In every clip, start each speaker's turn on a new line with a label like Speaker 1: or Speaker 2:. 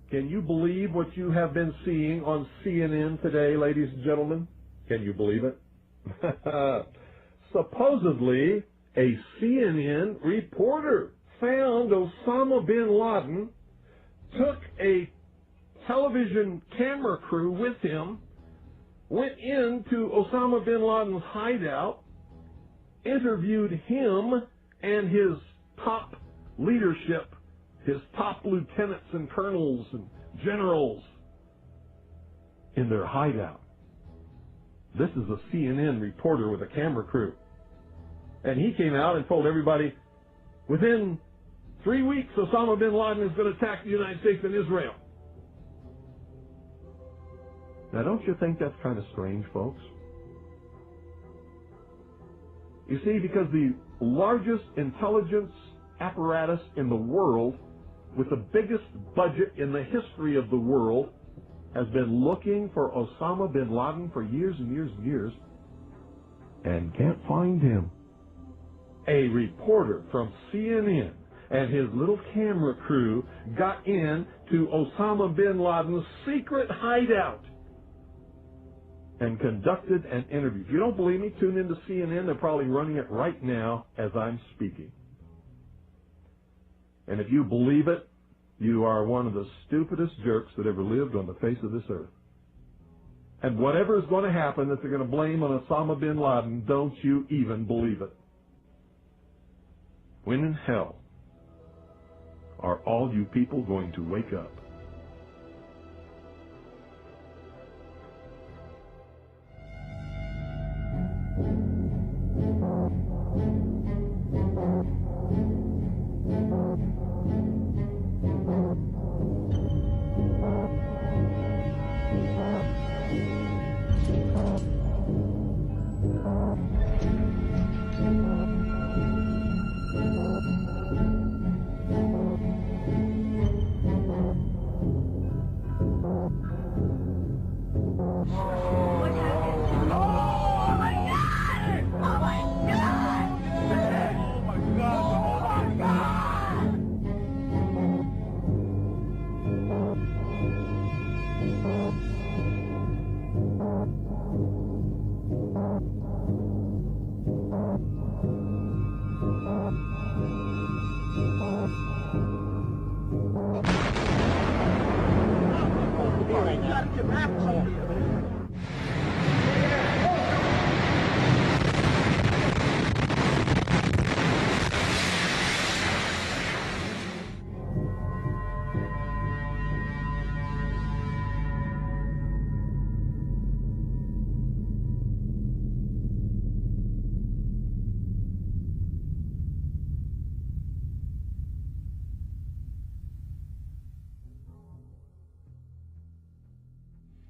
Speaker 1: Can you believe what you have been seeing on CNN today, ladies and gentlemen? Can you believe it? Supposedly, a CNN reporter found Osama bin Laden, took a television camera crew with him, went into Osama bin Laden's hideout, interviewed him and his top leadership, his top lieutenants and colonels and generals in their hideout. This is a CNN reporter with a camera crew. And he came out and told everybody, within 3 weeks, Osama bin Laden is going to attack the United States and Israel. Now, don't you think that's kind of strange, folks? You see, because the largest intelligence apparatus in the world, with the biggest budget in the history of the world, has been looking for Osama bin Laden for years and years and years, and can't find him. A reporter from CNN and his little camera crew got in to Osama bin Laden's secret hideout and conducted an interview. If you don't believe me, tune into CNN. They're probably running it right now as I'm speaking. And if you believe it, you are one of the stupidest jerks that ever lived on the face of this earth. And whatever is going to happen that they're going to blame on Osama bin Laden, don't you even believe it. When in hell are all you people going to wake up?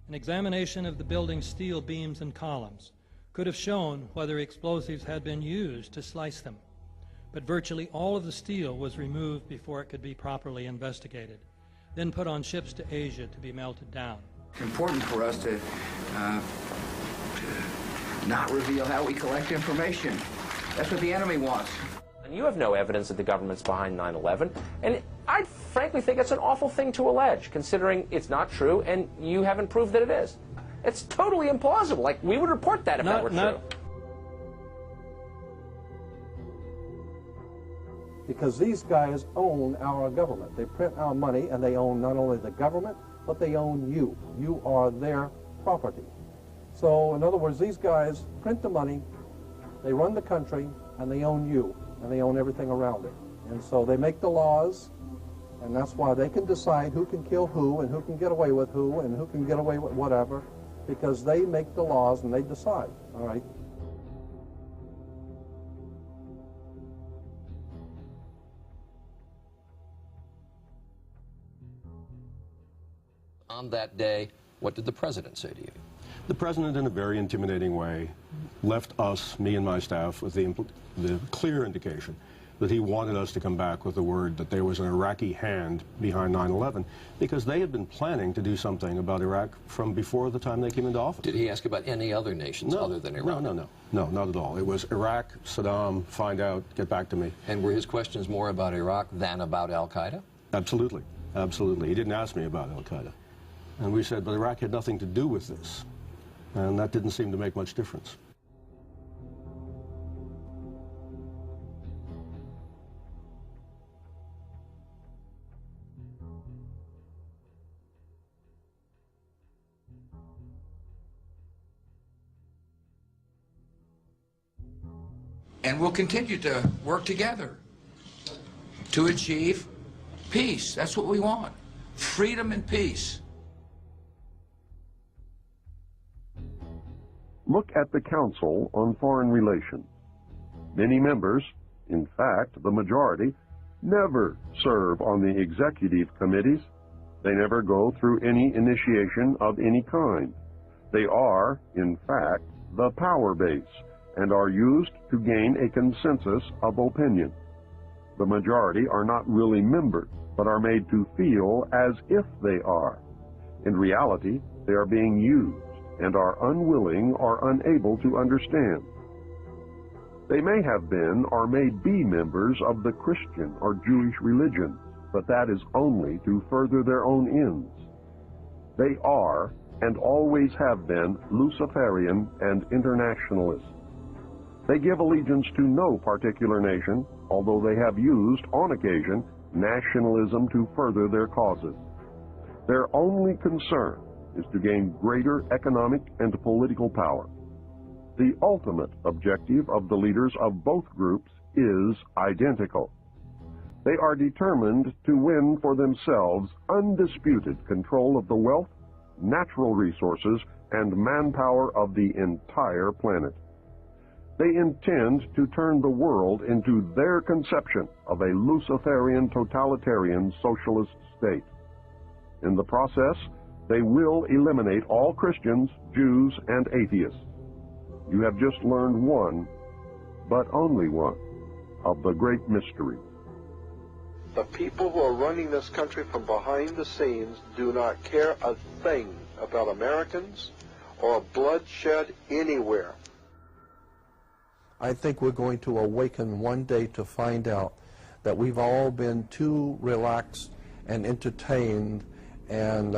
Speaker 2: An examination of the building's steel beams and columns could have shown whether explosives had been used to slice them, but virtually all of the steel was removed before it could be properly investigated, then put on ships to Asia to be melted down.
Speaker 3: It's important for us to not reveal how we collect information. That's what the enemy wants.
Speaker 4: And you have no evidence that the government's behind 9/11, and I frankly think it's an awful thing to allege, considering it's not true, and you haven't proved that it is. It's totally implausible. Like, we would report that if that were true.
Speaker 5: Because these guys own our government. They print our money, and they own not only the government, but they own you. You are their property. So, in other words, these guys print the money, they run the country, and they own you, and they own everything around it. And so they make the laws, and that's why they can decide who can kill who, and who can get away with who, and who can get away with whatever, because they make the laws and they decide, all right?
Speaker 6: On that day, what did the president say to you?
Speaker 7: The president, in a very intimidating way, left us, me and my staff, with the clear indication that he wanted us to come back with the word that there was an Iraqi hand behind 9/11, because they had been planning to do something about Iraq from before the time they came into office.
Speaker 6: Did he ask about any other nations other than Iraq?
Speaker 7: No, not at all. It was Iraq, Saddam, find out, get back to me.
Speaker 6: And were his questions more about Iraq than about al-Qaeda?
Speaker 7: Absolutely. Absolutely. He didn't ask me about al-Qaeda. And we said, but Iraq had nothing to do with this. And that didn't seem to make much difference.
Speaker 3: And we'll continue to work together to achieve peace. That's what we want. Freedom and peace.
Speaker 8: Look at the Council on Foreign Relations. Many members, in fact, the majority, never serve on the executive committees. They never go through any initiation of any kind. They are, in fact, the power base and are used to gain a consensus of opinion. The majority are not really members, but are made to feel as if they are. In reality, they are being used and are unwilling or unable to understand. They may have been or may be members of the Christian or Jewish religion, but that is only to further their own ends. They are and always have been Luciferian and internationalist. They give allegiance to no particular nation, although they have used, on occasion, nationalism to further their causes. Their only concern is to gain greater economic and political power. The ultimate objective of the leaders of both groups is identical. They are determined to win for themselves undisputed control of the wealth, natural resources, and manpower of the entire planet. They intend to turn the world into their conception of a Luciferian totalitarian socialist state. In the process, they will eliminate all Christians, Jews, and atheists. You have just learned one, but only one, of the great mystery.
Speaker 5: The people who are running this country from behind the scenes do not care a thing about Americans or bloodshed anywhere. I think we're going to awaken one day to find out that we've all been too relaxed and entertained and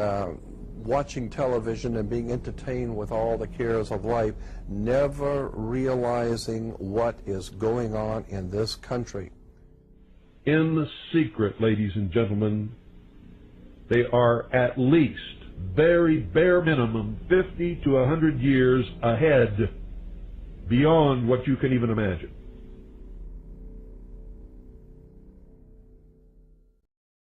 Speaker 5: watching television and being entertained with all the cares of life, never realizing what is going on in this country.
Speaker 1: In the secret, ladies and gentlemen, they are at least, very bare minimum, 50 to 100 years ahead, beyond what you can even imagine.